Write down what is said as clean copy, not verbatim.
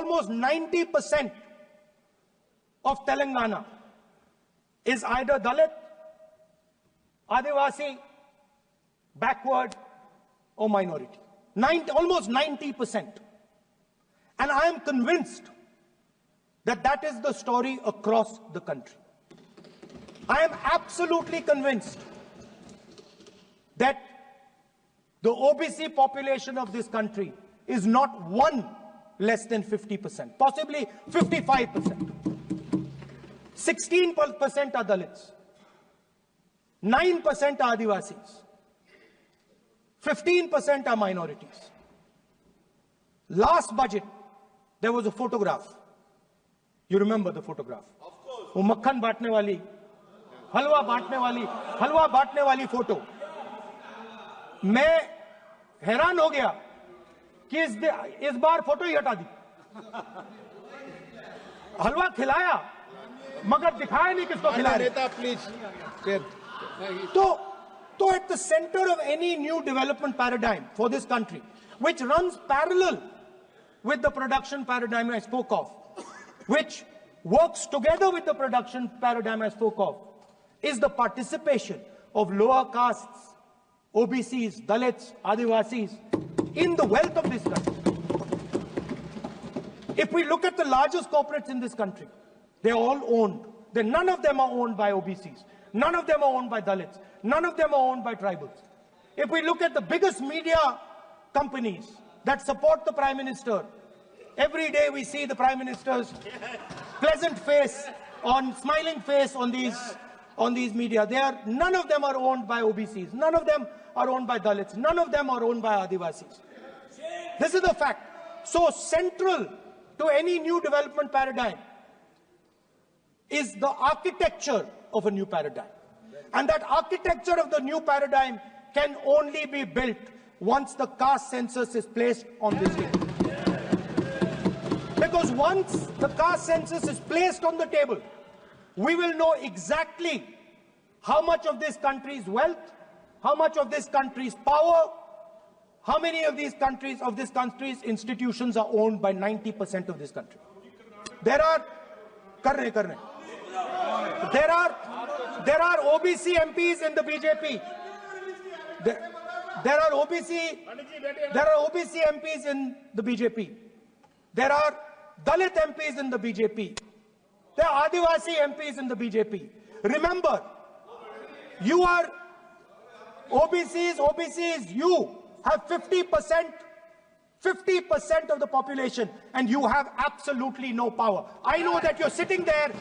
almost 90% of Telangana is either Dalit, Adivasi, backward, or minority. Almost 90%. And I am convinced that that is the story across the country. I am absolutely convinced that the OBC population of this country is not one less than 50%, possibly 55%. 16% are Dalits, 9% are Adivasis, 15% are minorities. Last budget, there was a photograph. You remember the photograph? Of course. वो मक्खन बांटने वाली, हलवा बांटने वाली photo. मैं हैरान हो गया कि इस बार फोटो ही हटा दी. हलवा खिलाया मगर दिखाया नहीं किसको खिला रहे. तो at the center of any new development paradigm for this country, which runs parallel with the production paradigm I spoke of, which works together with the production paradigm I spoke of, is the participation of lower castes, OBCs, Dalits, Adivasis in the wealth of this country. If we look at the largest corporates in this country, they're all owned. None of them are owned by OBCs. None of them are owned by Dalits. None of them are owned by tribals. If we look at the biggest media companies that support the Prime Minister, every day we see the Prime Minister's pleasant face, smiling face on these media. None of them are owned by OBCs. None of them are owned by Dalits. None of them are owned by Adivasis. This is the fact. So central to any new development paradigm is the architecture of a new paradigm. And that architecture of the new paradigm can only be built once the caste census is placed on this table. Because once the caste census is placed on the table, we will know exactly how much of this country's wealth, how much of this country's power, how many of this country's institutions are owned by 90% of this country. There are OBC MPs in the BJP. There are OBC MPs in the BJP. There are Dalit MPs in the BJP. There are Adivasi MPs in the BJP. Remember, you are OBCs, you have 50% of the population and you have absolutely no power. I know that you're sitting there